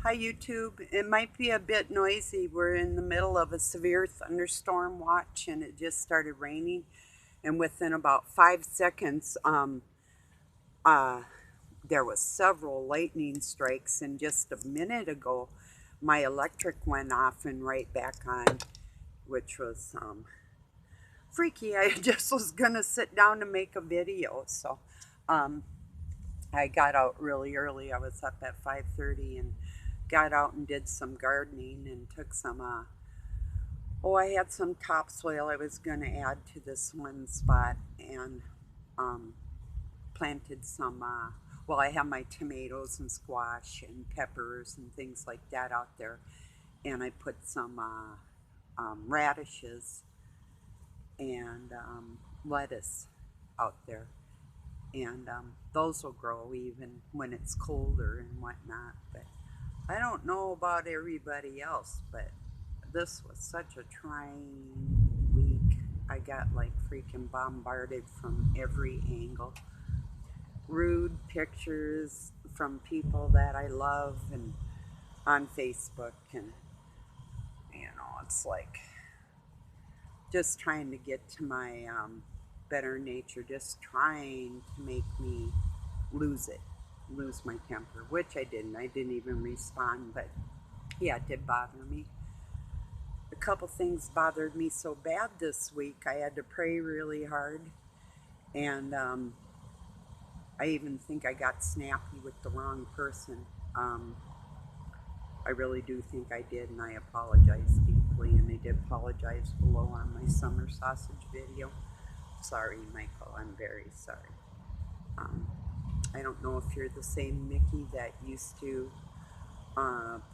Hi YouTube. It might be a bit noisy. We're in the middle of a severe thunderstorm watch and it just started raining. And within about 5 seconds, uh, there was several lightning strikes. And just a minute ago, my electric went off and right back on, which was freaky. I just was gonna sit down to make a video. So um, I got out really early. I was up at 5:30 and got out and did some gardening and took some I had some topsoil I was going to add to this one spot and um, planted some I have my tomatoes and squash and peppers and things like that out there, and I put some radishes and lettuce out there, and those will grow even when it's colder and whatnot. But I don't know about everybody else, but this was such a trying week. I got like freaking bombarded from every angle. Rude pictures from people that I love and on Facebook, and it's like just trying to get to my better nature, just trying to make me lose it, lose my temper, which I didn't. I didn't even respond, but yeah, it did bother me. A couple things bothered me so bad this week. I had to pray really hard, and I even think I got snappy with the wrong person. Um, I really do think I did, and I apologize deeply. And I did apologize below on my summer sausage video. Sorry, Michael. I'm very sorry. Um, I don't know if you're the same Mickey that used to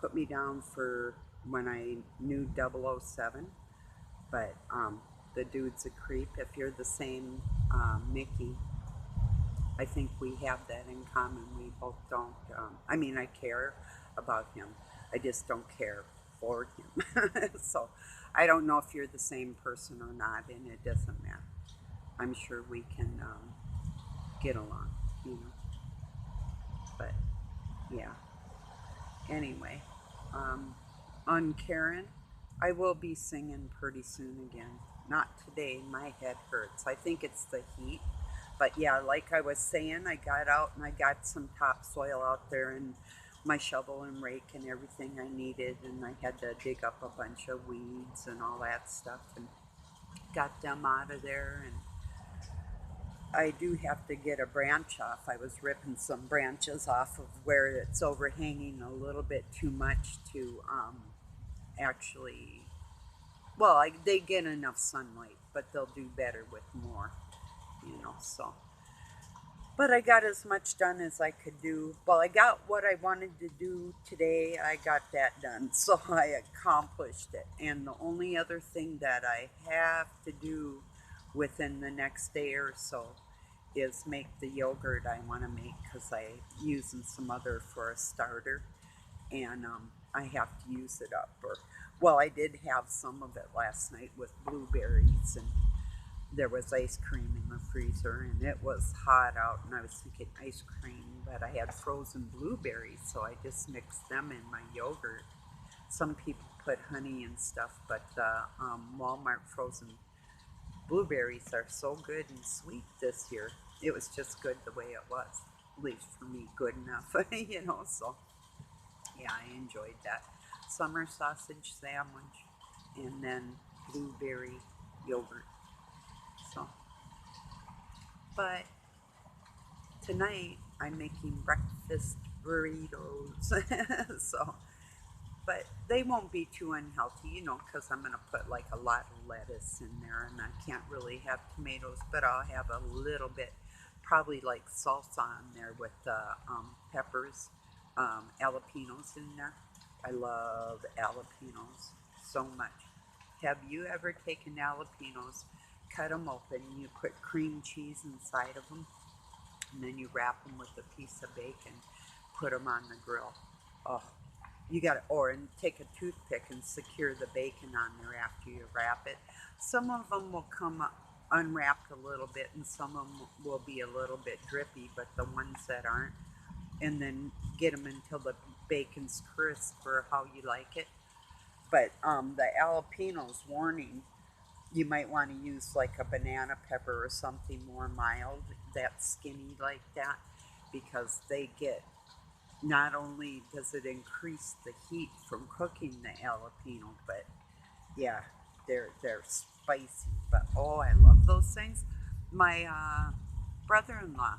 put me down for when I knew 007. But the dude's a creep. If you're the same Mickey, I think we have that in common. We both don't. I care about him. I just don't care for him. So I don't know if you're the same person or not, and it doesn't matter. I'm sure we can get along, you know. But yeah. Anyway, on Karen, I will be singing pretty soon again. Not today, my head hurts. I think it's the heat. But yeah, like I was saying, I got out and I got some topsoil out there and my shovel and rake and everything I needed. And I had to dig up a bunch of weeds and all that stuff and got them out of there. And I do have to get a branch off. I was ripping some branches off of where it's overhanging a little bit too much to actually, they get enough sunlight, but they'll do better with more, so. But I got as much done as I could do. Well, I got what I wanted to do today. I got that done. So I accomplished it. And the only other thing that I have to do within the next day or so is make the yogurt I want to make, because I'm using some other for a starter. And I have to use it up. I did have some of it last night with blueberries, and there was ice cream in the freezer, and it was hot out, and I was thinking ice cream, but I had frozen blueberries, so I just mixed them in my yogurt. Some people put honey and stuff, but Walmart frozen blueberries are so good and sweet this year. It was just good the way it was, at least for me, good enough, so yeah, I enjoyed that. Summer sausage sandwich and then blueberry yogurt. So, but tonight I'm making breakfast burritos. So, but they won't be too unhealthy, because I'm going to put like a lot of lettuce in there, and I can't really have tomatoes, but I'll have a little bit, probably like salsa on there with peppers, jalapenos in there. I love jalapenos so much. Have you ever taken jalapenos, cut them open, you put cream cheese inside of them, and then you wrap them with a piece of bacon, put them on the grill? Oh, you got to, or and take a toothpick and secure the bacon on there after you wrap it. Some of them will come unwrapped a little bit, and some of them will be a little bit drippy, but the ones that aren't, and then get them until the bacon's crisp or how you like it. But the jalapenos, warning, you might want to use like a banana pepper or something more mild, that's skinny like that, because they get, not only does it increase the heat from cooking the jalapeno, but yeah, they're spicy. But oh, I love those things. My brother-in-law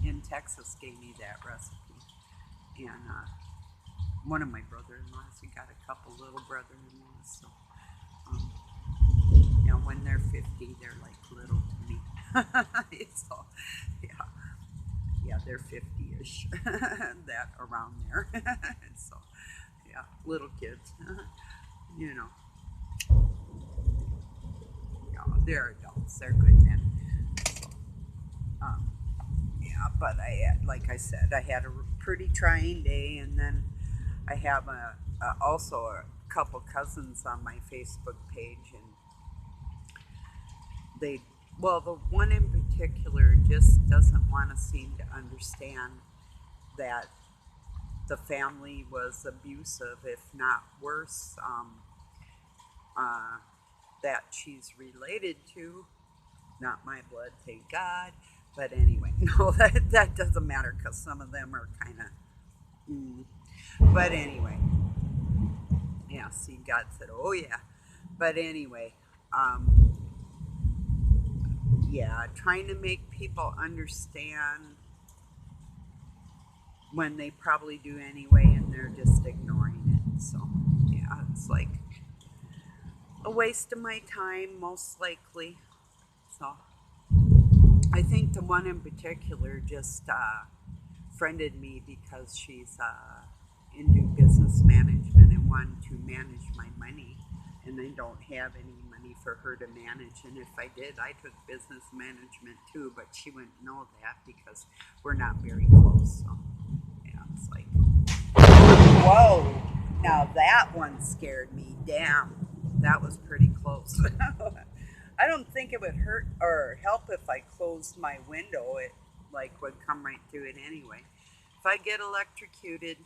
in Texas gave me that recipe, and one of my brother-in-laws, he got a couple little brother-in-laws, so um, when they're 50, they're like little to me. So yeah, yeah, they're 50-ish, that around there. So yeah, little kids, you know, yeah, they're adults, they're good men. So, um, yeah, but like I said, I had a pretty trying day, and then I have also a couple cousins on my Facebook page, and they, well, the one in particular just doesn't want to seem to understand that the family was abusive, if not worse, uh, that she's related to. Not my blood, thank God. But anyway, no, that doesn't matter because some of them are kind of. Mm. But anyway, yeah, see, God said, oh yeah. But anyway, um, yeah, trying to make people understand when they probably do anyway, and they're just ignoring it. So, yeah, it's like a waste of my time, most likely. So, I think the one in particular just friended me because she's into business management and wanted to manage my money. And I don't have any money for her to manage. And if I did, I took business management too, but she wouldn't know that because we're not very close. So, yeah, it's like, whoa. Now that one scared me. Damn. That was pretty close. I don't think it would hurt or help if I closed my window. It like would come right through it anyway. If I get electrocuted,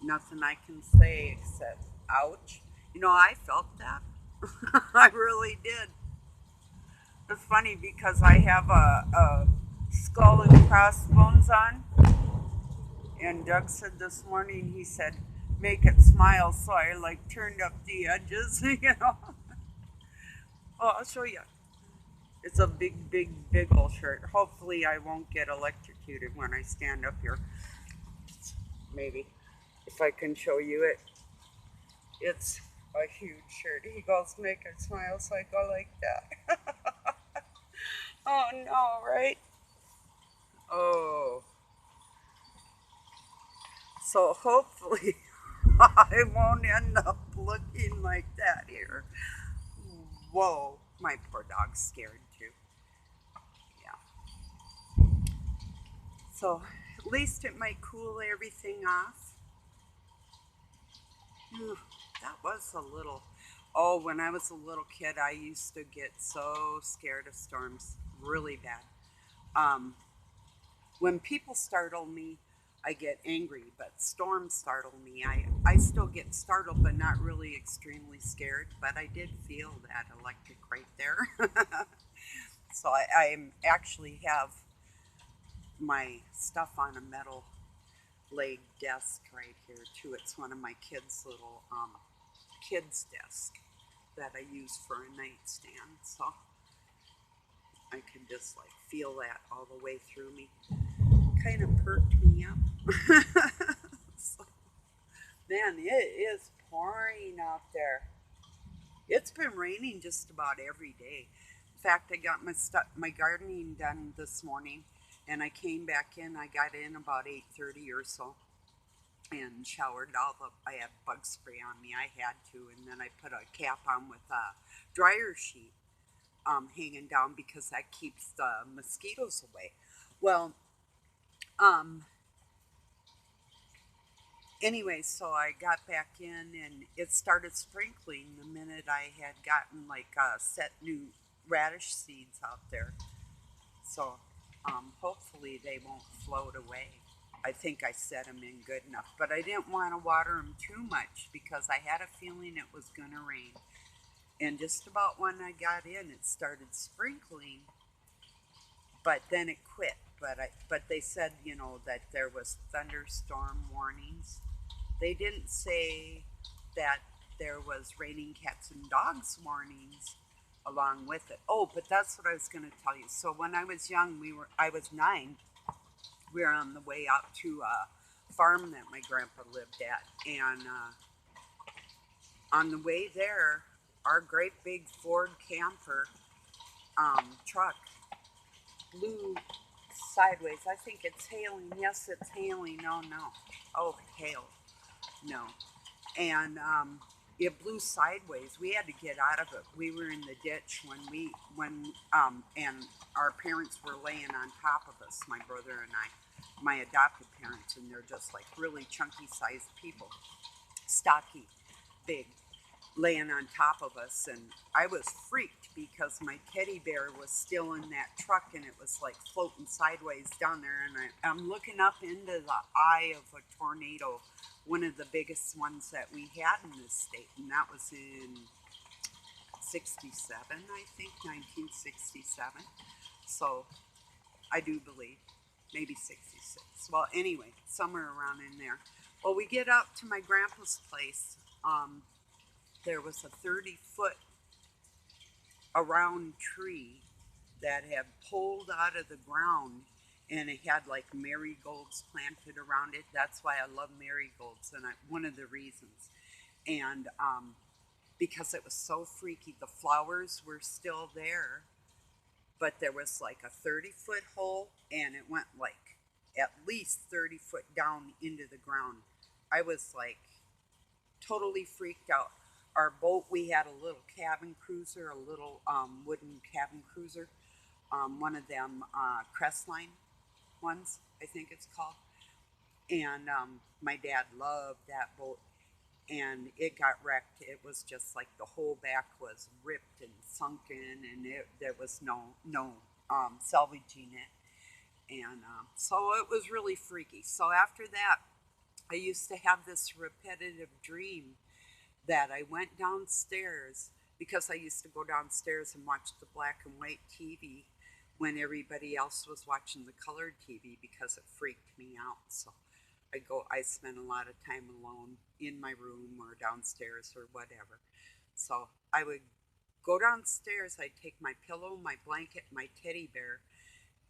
nothing I can say except ouch. I felt that. I really did. It's funny because I have a skull and crossbones on, and Doug said this morning, he said, make it smile, so I like turned up the edges, Oh, I'll show you. It's a big, big, big old shirt. Hopefully I won't get electrocuted when I stand up here. Maybe. If I can show you it. It's a huge shirt. He goes, make it smile, so I go like that. Oh no, right? Oh. So hopefully I won't end up looking like that here. Whoa. My poor dog's scared too. Yeah. So at least it might cool everything off. Ugh, that was a little. Oh, when I was a little kid, I used to get so scared of storms really bad. Um, when people startle me, I get angry, but storms startle me. I still get startled, but not really extremely scared. But I did feel that electric right there. So I actually have my stuff on a metal leg desk right here too. It's one of my kids' little kids' desk that I use for a nightstand. So I can just like feel that all the way through me. Kind of perked me up. So, man, it is pouring out there. It's been raining just about every day. In fact, I got my gardening done this morning, and I came back in. I got in about 8:30 or so, and showered all the. I had bug spray on me. I had to, and then I put a cap on with a dryer sheet hanging down because that keeps the mosquitoes away. Well, um, anyway, so I got back in and it started sprinkling the minute I had gotten like set new radish seeds out there. So Hopefully they won't float away. I think I set them in good enough, but I didn't want to water them too much because I had a feeling it was going to rain. And just about when I got in, it started sprinkling, but then it quit. But they said, that there was thunderstorm warnings. They didn't say that there was raining cats and dogs warnings along with it. Oh, but that's what I was going to tell you. So when I was young, I was 9. We were on the way out to a farm that my grandpa lived at, and on the way there, our great big Ford camper truck blew sideways. I think it's hailing. Yes, it's hailing. Oh no. Oh, hail. No. And it blew sideways. We had to get out of it. We were in the ditch and our parents were laying on top of us, my brother and I, my adopted parents, and they're just like really chunky sized people, stocky, big, laying on top of us. And I was freaked because my teddy bear was still in that truck and it was like floating sideways down there. And I'm looking up into the eye of a tornado, one of the biggest ones that we had in this state. And that was in 67, I think, 1967. So I do believe, maybe 66. Well, anyway, somewhere around in there. Well, we get up to my grandpa's place. There was a 30-foot around tree that had pulled out of the ground, and it had like marigolds planted around it. That's why I love marigolds, and one of the reasons. And because it was so freaky, the flowers were still there, but there was like a 30-foot hole, and it went like at least 30 foot down into the ground. I was like totally freaked out. Our boat, we had a little cabin cruiser, a little wooden cabin cruiser, one of them Crestline ones, I think it's called. And my dad loved that boat, and it got wrecked. It was just like the whole back was ripped and sunken, and there was no salvaging it. And so it was really freaky. So after that, I used to have this repetitive dream that I went downstairs because I used to go downstairs and watch the black and white TV when everybody else was watching the colored TV because it freaked me out. So I spent a lot of time alone in my room or downstairs or whatever. So I would go downstairs, I'd take my pillow, my blanket, my teddy bear,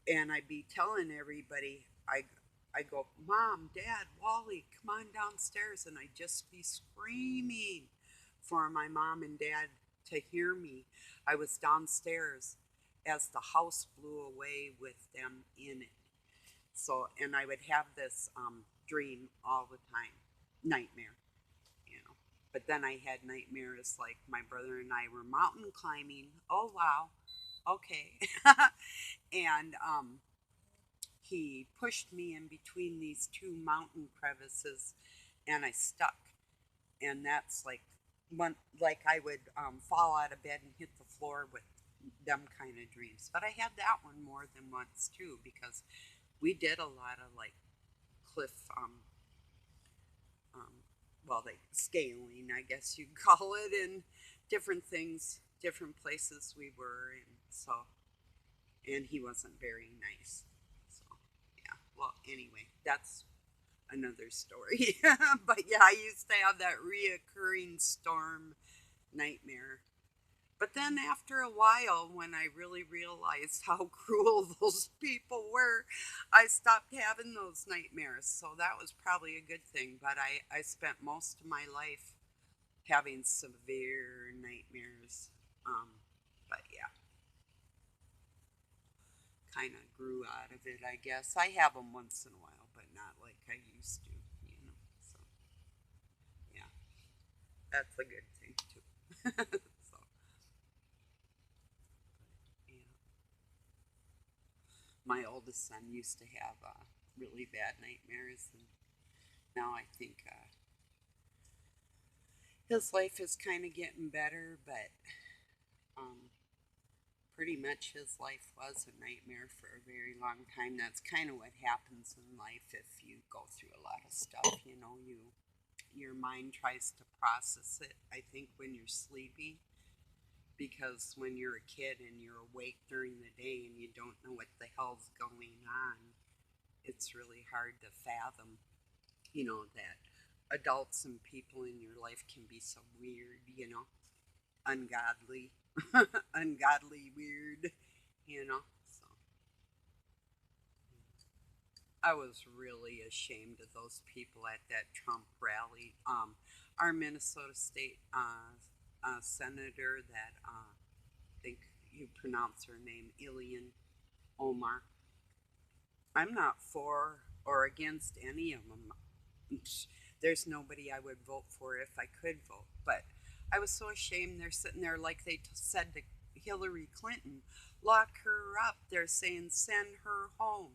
and I'd be telling everybody, I go, Mom, Dad, Wally, come on downstairs. And I'd just be screaming for my mom and dad to hear me. I was downstairs as the house blew away with them in it. So, and I would have this dream all the time, nightmare, you know. But then I had nightmares like my brother and I were mountain climbing. Oh, wow. Okay. And he pushed me in between these two mountain crevices and I stuck. And that's like like I would fall out of bed and hit the floor with them kind of dreams. But I had that one more than once too because we did a lot of like cliff, um, well, like scaling, I guess you'd call it, and different things, different places we were in. So, and he wasn't very nice. So, yeah. Well, anyway, that's another story. But yeah, I used to have that reoccurring storm nightmare. But then after a while, when I really realized how cruel those people were, I stopped having those nightmares. So that was probably a good thing. But I spent most of my life having severe nightmares. But yeah, kind of grew out of it, I guess. I have them once in a while, but not like I used to, you know. So yeah, that's a good thing too. So yeah, my oldest son used to have really bad nightmares, and now I think his life is kind of getting better, but um, Pretty much his life was a nightmare for a very long time. That's kind of what happens in life if you go through a lot of stuff. Your mind tries to process it, I think, when you're sleeping, because when you're a kid and you're awake during the day and you don't know what the hell's going on, it's really hard to fathom, that adults and people in your life can be so weird, ungodly, ungodly weird, So I was really ashamed of those people at that Trump rally. Our Minnesota State senator, that I think you pronounce her name, Ilian Omar. I'm not for or against any of them. There's nobody I would vote for if I could vote. But I was so ashamed. They're sitting there like they said to Hillary Clinton, lock her up. They're saying send her home.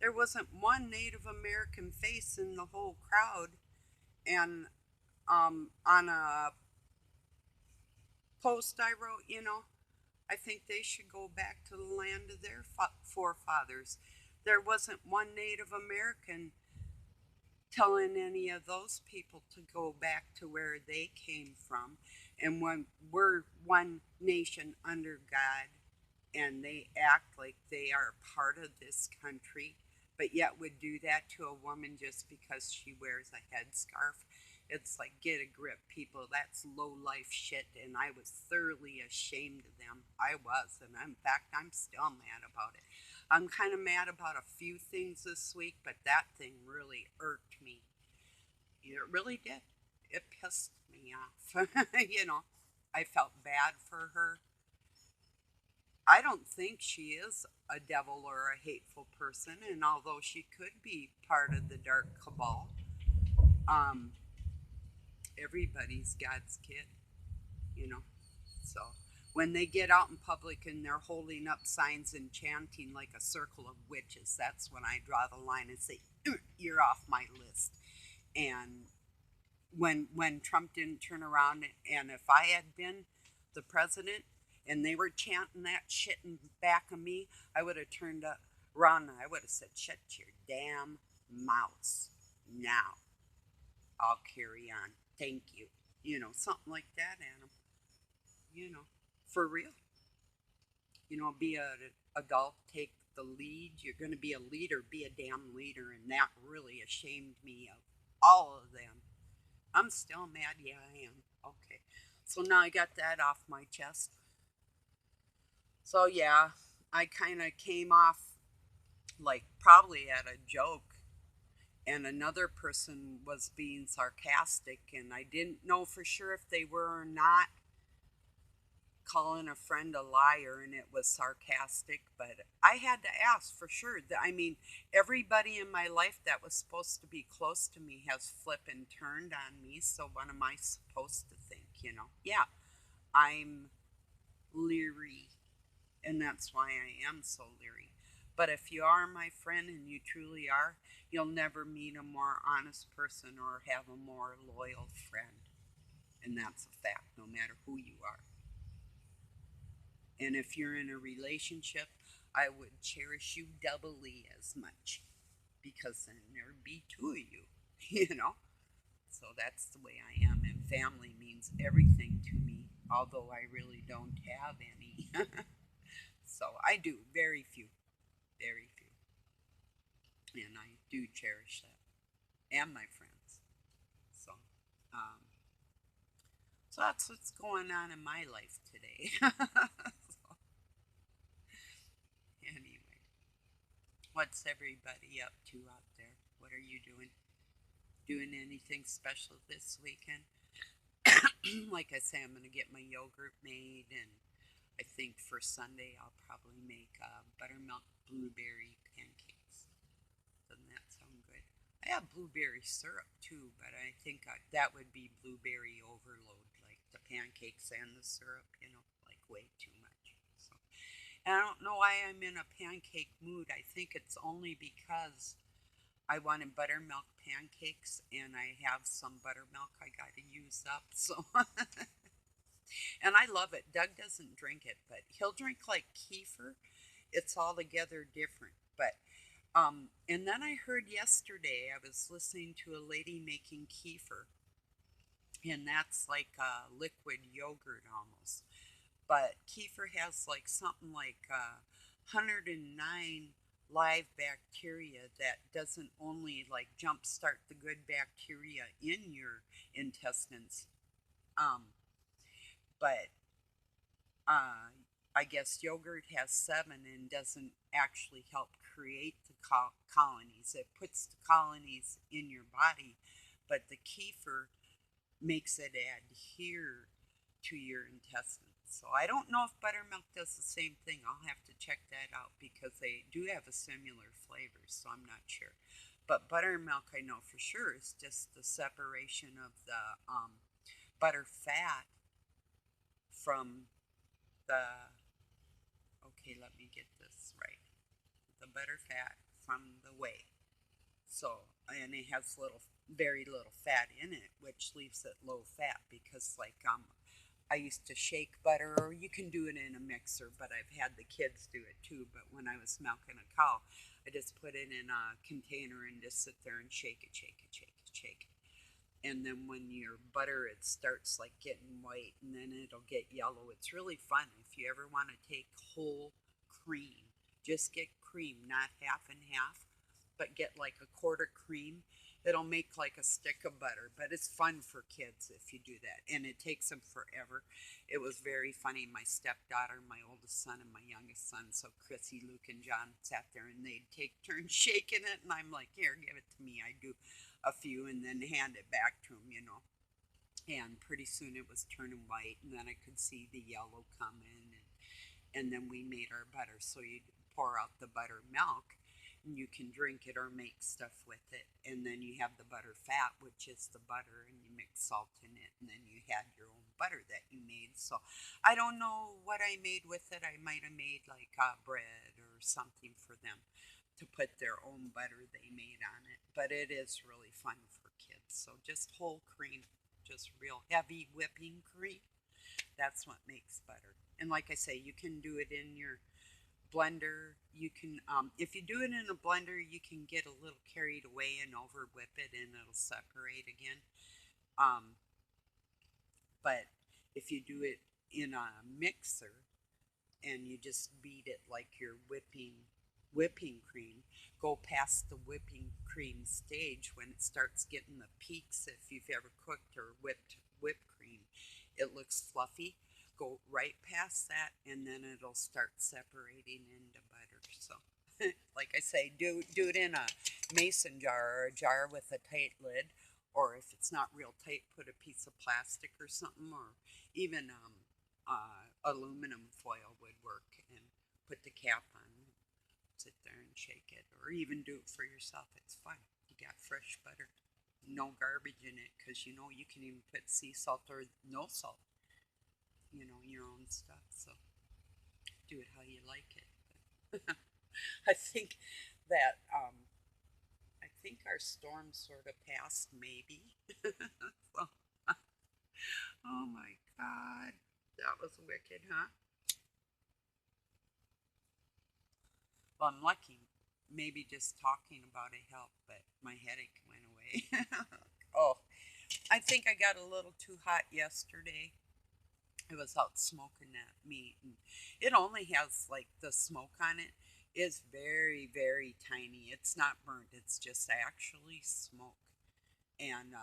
There wasn't one Native American face in the whole crowd. And on a post I wrote, I think they should go back to the land of their forefathers. There wasn't one Native American telling any of those people to go back to where they came from. And when we're one nation under God, and they act like they are part of this country, but yet would do that to a woman just because she wears a headscarf. It's like, get a grip, people. That's low life shit, and I was thoroughly ashamed of them. I was, and in fact, I'm still mad about it. I'm kind of mad about a few things this week, but that thing really irked me. It really did. It pissed me off. I felt bad for her. I don't think she is a devil or a hateful person, and although she could be part of the dark cabal, um, everybody's God's kid, you know. So when they get out in public and they're holding up signs and chanting like a circle of witches, that's when I draw the line and say, "You're off my list." And when Trump didn't turn around, and if I had been the president and they were chanting that shit in back of me, I would have turned around and I would have said, "Shut your damn mouth now. I'll carry on. Thank you." Something like that, Adam. For real. Be an adult, take the lead. You're going to be a leader, be a damn leader. And that really ashamed me of all of them. I'm still mad. Yeah, I am. Okay. So now I got that off my chest. So yeah, I kind of came off like probably at a joke, and another person was being sarcastic, and I didn't know for sure if they were or not calling a friend a liar, and it was sarcastic, but I had to ask for sure. I mean, everybody in my life that was supposed to be close to me has flipped and turned on me, so what am I supposed to think? Yeah, I'm leery, and that's why I am so leery. But if you are my friend, and you truly are, you'll never meet a more honest person or have a more loyal friend. And that's a fact, no matter who you are. And if you're in a relationship, I would cherish you doubly as much, because then there'd be two of you, you know? So that's the way I am. And family means everything to me, although I really don't have any. So I do, very few, very few. And I do cherish that. And my friends. So, um, so that's what's going on in my life today. So, anyway, what's everybody up to out there? What are you doing? Doing anything special this weekend? Like I say, I'm going to get my yogurt made, and I think for Sunday I'll probably make buttermilk blueberry pancakes. Doesn't that sound good? I have blueberry syrup too, but I think that would be blueberry overload, like the pancakes and the syrup, like way too much. So, and I don't know why I'm in a pancake mood. I think it's only because I wanted buttermilk pancakes, and I have some buttermilk I got to use up. So And I love it. Doug doesn't drink it, but he'll drink like kefir. It's altogether different. But and then I heard yesterday I was listening to a lady making kefir, and that's like a liquid yogurt almost. But kefir has like something like 109 live bacteria that doesn't only like jumpstart the good bacteria in your intestines, um, but uh, I guess yogurt has 7 and doesn't actually help create the colonies. It puts the colonies in your body, but the kefir makes it adhere to your intestines. So I don't know if buttermilk does the same thing. I'll have to check that out because they do have a similar flavor, so I'm not sure. But buttermilk, I know for sure, is just the separation of the butter fat from the, okay, let me get this right, the butter fat from the whey. So, and it has very little fat in it, which leaves it low fat because, like, I used to shake butter, or you can do it in a mixer, but I've had the kids do it too. But when I was milking a cow, I just put it in a container and just sit there and shake it, shake it, shake it, shake it. And then when your butter, it starts like getting white and then it'll get yellow. It's really fun. If you ever want to take whole cream, just get cream, not half and half, but get like a quarter cream. It'll make like a stick of butter, but it's fun for kids if you do that. And it takes them forever. It was very funny. My stepdaughter, my oldest son, and my youngest son, so Chrissy, Luke, and John sat there and they'd take turns shaking it. And I'm like, here, give it to me. I do a few and then hand it back to them. And pretty soon it was turning white, and then I could see the yellow come in. And then we made our butter. So you pour out the buttermilk, and you can drink it or make stuff with it. And then you have the butter fat, which is the butter, and you mix salt in it, and then you had your own butter that you made. So I don't know what I made with it. I might have made like bread or something for them to put their own butter they made on it. But it is really fun for kids. So just whole cream, just real heavy whipping cream. That's what makes butter. And like I say, you can do it in your blender. You can, if you do it in a blender, you can get a little carried away and over whip it, and it'll separate again. Um, but if you do it in a mixer and you just beat it like you're whipping cream, go past the whipping cream stage when it starts getting the peaks. If you've ever cooked or whipped cream, it looks fluffy. Go right past that, and then it'll start separating into butter. So, like I say, do it in a mason jar or a jar with a tight lid, or if it's not real tight, put a piece of plastic or something, or even aluminum foil would work, and put the cap on. Sit there and shake it, or even do it for yourself. It's fun. You got fresh butter, no garbage in it, because you can even put sea salt or no salt. Your own stuff. So do it how you like it. I think that I think our storm sort of passed, maybe. So, oh my God, that was wicked, huh? Well, I'm lucky. Maybe just talking about it helped, but my headache went away. Oh, I think I got a little too hot yesterday. I was out smoking that meat, and it only has like the smoke on it is very, very tiny. It's not burnt, it's just actually smoke. And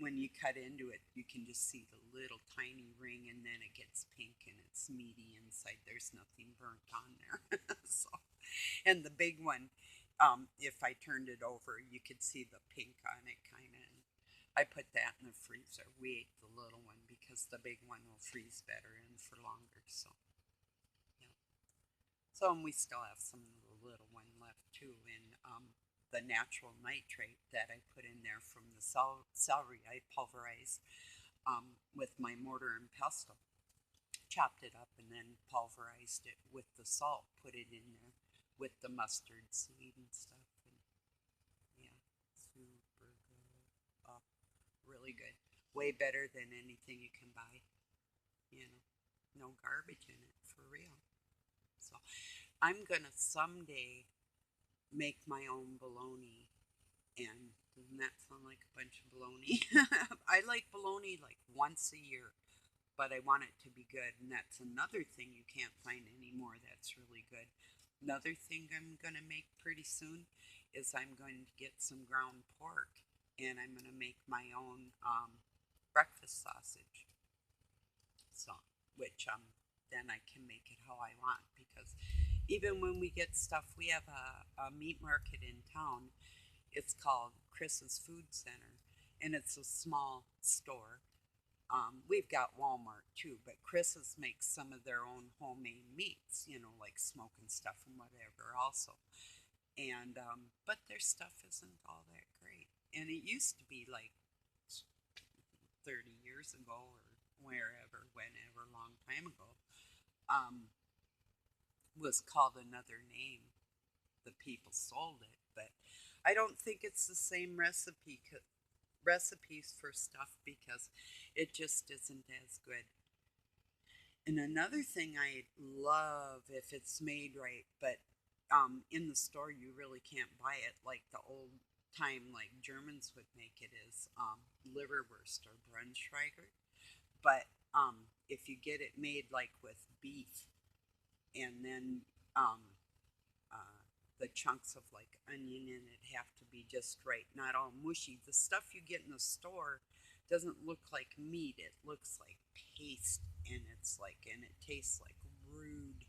when you cut into it, you can just see the little tiny ring, and then it gets pink and it's meaty inside. There's nothing burnt on there. So, and the big one, if I turned it over, you could see the pink on it kind of. I put that in the freezer. We ate the little one because the big one will freeze better and for longer. So, yeah. So, and we still have some of the little one left too. And the natural nitrate that I put in there from the celery, I pulverized with my mortar and pestle, chopped it up, and then pulverized it with the salt, put it in there with the mustard seed and stuff. And yeah, super good. Oh, really good. Way better than anything you can buy. you know, no garbage in it for real. So I'm gonna someday make my own bologna. And doesn't that sound like a bunch of bologna? I like bologna like once a year, but I want it to be good. And that's another thing you can't find anymore that's really good. Another thing I'm going to make pretty soon is I'm going to get some ground pork and I'm going to make my own breakfast sausage. So, which then I can make it how I want because even when we get stuff, we have a meat market in town. It's called Chris's Food Center, and it's a small store. We've got Walmart too, but Chris's makes some of their own homemade meats, you know, like smoking stuff and whatever, also. And but their stuff isn't all that great. And it used to be like 30 years ago or wherever, whenever, long time ago, um, was called another name. The people sold it, but I don't think it's the same recipes for stuff because it just isn't as good. And another thing I love if it's made right, but in the store you really can't buy it like the old time like Germans would make it is liverwurst or Braunschweiger. But if you get it made like with beef and then the chunks of like onion in it have to be just right, not all mushy. The stuff you get in the store doesn't look like meat, it looks like paste, and it tastes like rude,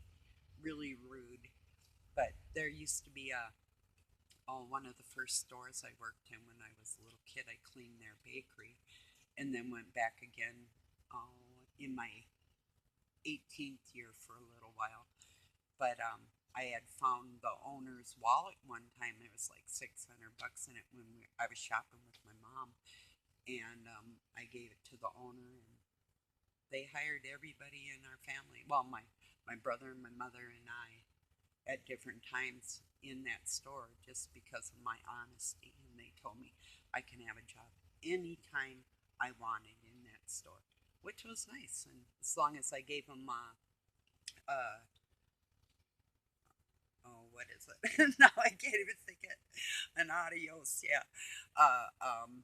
really rude. But there used to be one of the first stores I worked in when I was a little kid. I cleaned their bakery and then went back again in my 18th year for a little while. But I had found the owner's wallet one time. There was like $600 in it when I was shopping with my mom, and I gave it to the owner, and they hired everybody in our family. Well, my brother and my mother and I at different times in that store just because of my honesty, and they told me I can have a job anytime I wanted in that store, which was nice. And as long as I gave them uh, what is it? Now I can't even think it. An adios, yeah. Uh, um,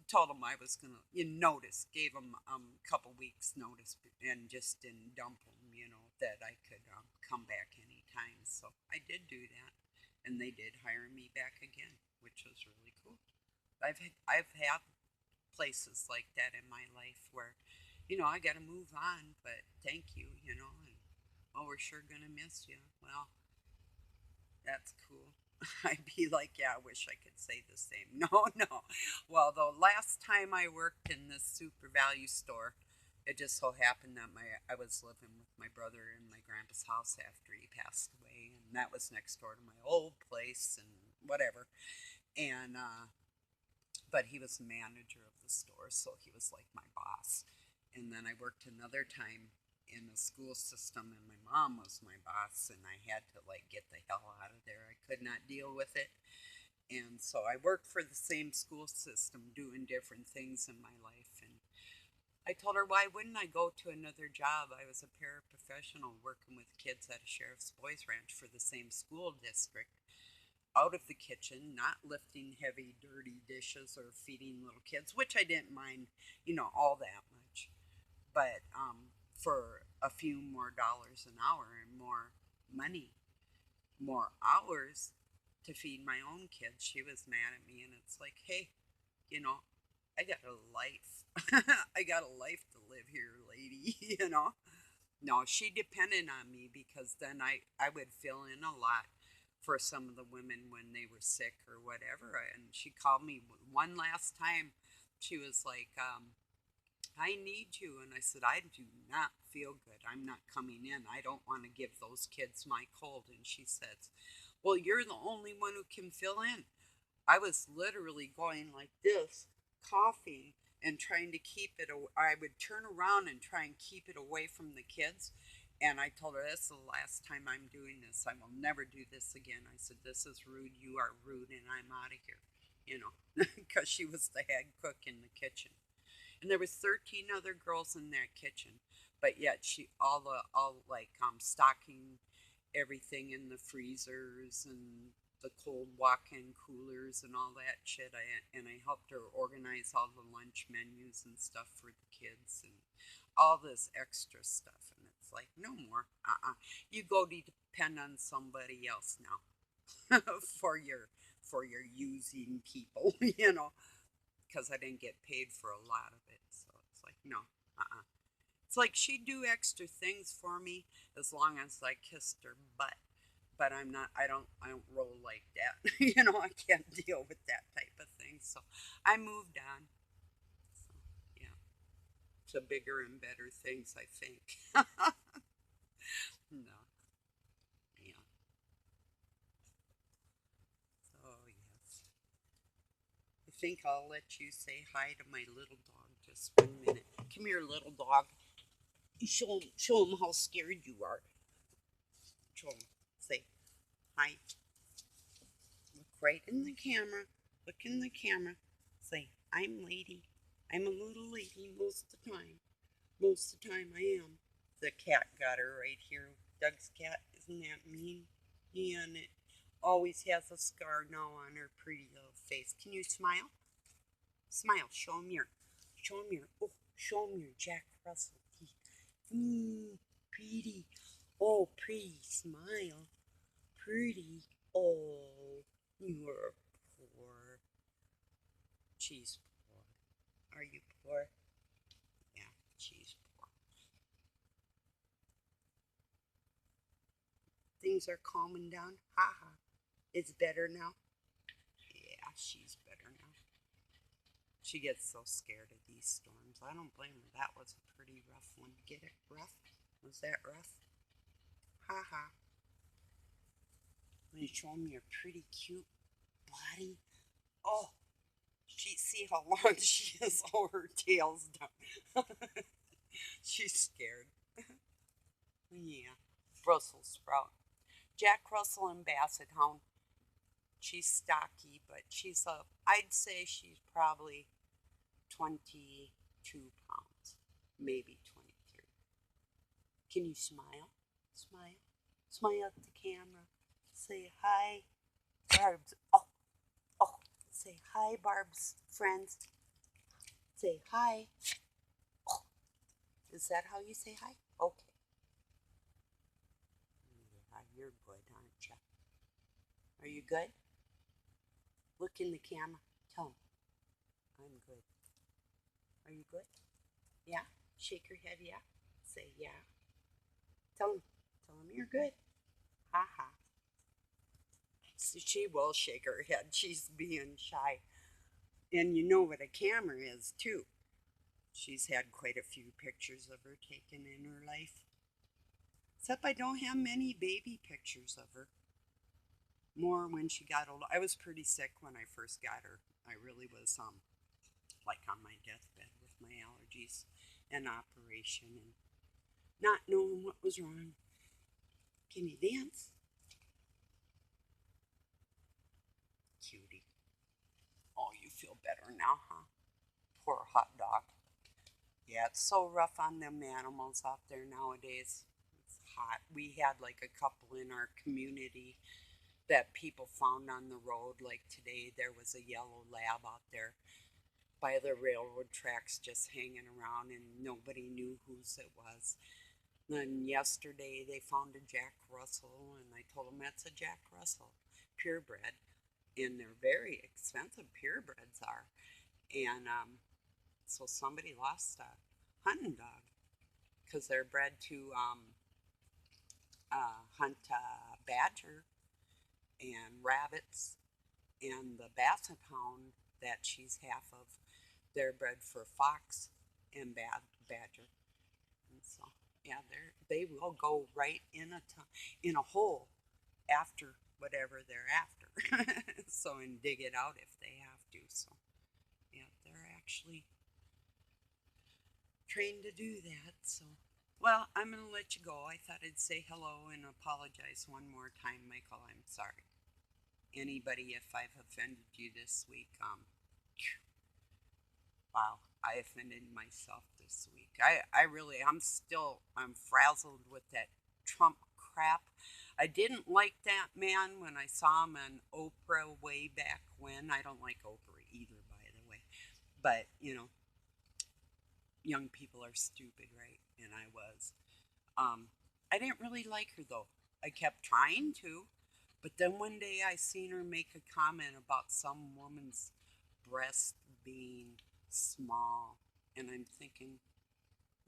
told them I was gonna, notice, gave them a couple weeks notice, and just didn't dump them, that I could come back anytime. So I did do that, and they did hire me back again, which was really cool. I've had places like that in my life where, I got to move on, but thank you, and oh, we're sure gonna miss you. Well, that's cool. I'd be like, yeah, I wish I could say the same. No, no. Well, the last time I worked in this super value store, it just so happened that I was living with my brother in my grandpa's house after he passed away, and that was next door to my old place and whatever. And but he was the manager of the store, so he was like my boss. And then I worked another time in the school system, and my mom was my boss, and I had to like get the hell out of there. I could not deal with it. And so I worked for the same school system doing different things in my life. And I told her, why wouldn't I go to another job? I was a paraprofessional working with kids at a sheriff's boys ranch for the same school district, out of the kitchen, not lifting heavy, dirty dishes or feeding little kids, which I didn't mind, all that much. But for a few more dollars an hour and more money, more hours to feed my own kids, she was mad at me. And it's like, hey, you know, I got a life. I got a life to live here, lady, No, she depended on me because then I would fill in a lot for some of the women when they were sick or whatever. And she called me one last time. She was like, I need you. And I said, I do not feel good. I'm not coming in. I don't want to give those kids my cold. And she says, well, you're the only one who can fill in. I was literally going like this, coughing and trying to keep it. I would turn around and try and keep it away from the kids. And I told her, this is the last time I'm doing this. I will never do this again. I said, this is rude. You are rude, and I'm out of here, because she was the head cook in the kitchen. And there was 13 other girls in that kitchen, but yet she all like stocking everything in the freezers and the cold walk-in coolers and all that shit. I helped her organize all the lunch menus and stuff for the kids and all this extra stuff. And it's like, no more. You go to depend on somebody else now for your using people, because I didn't get paid for a lot of it. So it's like, no. It's like she'd do extra things for me as long as I kissed her butt. But I don't roll like that. I can't deal with that type of thing. So I moved on. So yeah, to bigger and better things, I think. No, yeah. So yes, I think I'll let you say hi to my little dog just 1 minute. Come here, little dog. Show him how scared you are. Show him. Say hi. Look right in the camera. Look in the camera. Say, I'm lady. I'm a little lady most of the time. Most of the time I am. The cat got her right here. Doug's cat. Isn't that mean? Yeah, and it always has a scar now on her pretty little face. Can you smile? Smile. Show him your. Show him your. Oh, show him your Jack Russell teeth. Pretty. Oh, pretty smile. Pretty. Oh, you are poor. She's poor. Are you poor? Yeah, she's poor. Things are calming down. Ha ha. It's better now. Yeah, she's better now. She gets so scared of these storms. I don't blame her. That was a pretty rough one. Get it? Rough? Was that rough? Ha ha. When you show me your pretty cute body. Oh, she see how long she is. Oh, her tail's down. She's scared. Yeah. Brussels sprout. Jack Russell and Basset Hound. She's stocky, but I'd say she's probably 22 pounds, maybe 23. Can you smile? Smile. Smile at the camera. Say hi, Barb's. Oh, oh. Say hi, Barb's friends. Say hi. Oh. Is that how you say hi? Okay. Yeah, you're good, aren't you? Are you good? Look in the camera. Tell him, I'm good. Are you good? Yeah? Shake your head, yeah? Say, yeah. Tell him. Tell him you're good. Ha ha. So she will shake her head. She's being shy. And you know what a camera is, too. She's had quite a few pictures of her taken in her life. Except I don't have many baby pictures of her. More when she got older. I was pretty sick when I first got her. I really was like on my deathbed with my allergies and operation and not knowing what was wrong. Can you dance? Cutie. Oh, you feel better now, huh? Poor hot dog. Yeah, it's so rough on them animals out there nowadays. It's hot. We had like a couple in our community that people found on the road. Like today, there was a yellow lab out there by the railroad tracks just hanging around, and nobody knew whose it was. Then yesterday, they found a Jack Russell, and I told them that's a Jack Russell purebred, and they're very expensive. Purebreds are, and so somebody lost a hunting dog because they're bred to hunt badger and rabbits, and the basset hound that she's half of, they're bred for fox and badger, and so yeah, they will go right in a hole after whatever they're after, so and dig it out if they have to. So yeah, they're actually trained to do that. So well, I'm gonna let you go. I thought I'd say hello and apologize one more time, Michael. I'm sorry. Anybody if I've offended you this week. Wow. I offended myself this week. I'm frazzled with that Trump crap. I didn't like that man when I saw him on Oprah way back when. I don't like Oprah either, by the way. But, young people are stupid, right? And I was. Um, I didn't really like her though. I kept trying to, but then one day I seen her make a comment about some woman's breast being small, and I'm thinking,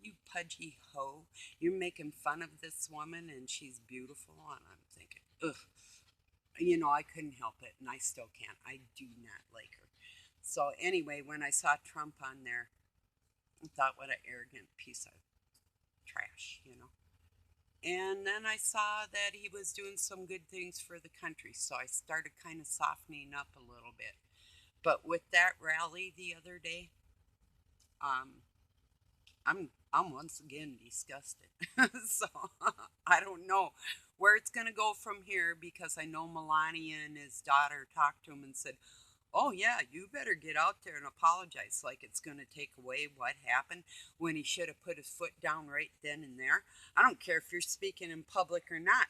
you pudgy hoe, you're making fun of this woman and she's beautiful, and I'm thinking, ugh. I couldn't help it, and I still can't. I do not like her. So anyway, when I saw Trump on there, I thought, what an arrogant piece of trash. And then I saw that he was doing some good things for the country, so I started kind of softening up a little bit. But with that rally the other day, um, I'm once again disgusted. So I don't know where it's gonna go from here, because I know Melania and his daughter talked to him and said, "Oh yeah, you better get out there and apologize, like it's gonna take away what happened when he should have put his foot down right then and there. I don't care if you're speaking in public or not.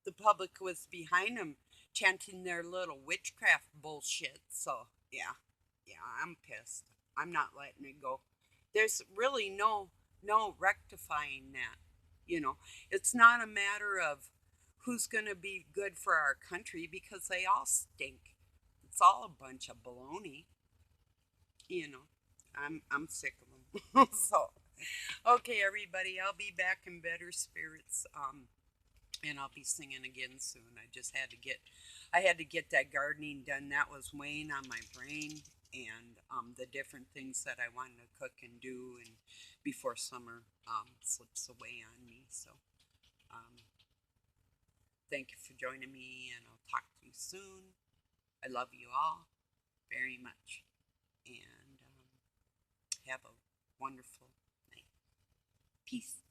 The public was behind him chanting their little witchcraft bullshit. So yeah, I'm pissed. I'm not letting it go. There's really no rectifying that. You know, it's not a matter of who's going to be good for our country, because they all stink. It's all a bunch of baloney. You know, I'm sick of them. So okay, everybody, I'll be back in better spirits. And I'll be singing again soon. I had to get that gardening done. That was weighing on my brain, and the different things that I wanted to cook and do, and before summer slips away on me. So um, thank you for joining me, and I'll talk to you soon. I love you all very much, and have a wonderful night. Peace.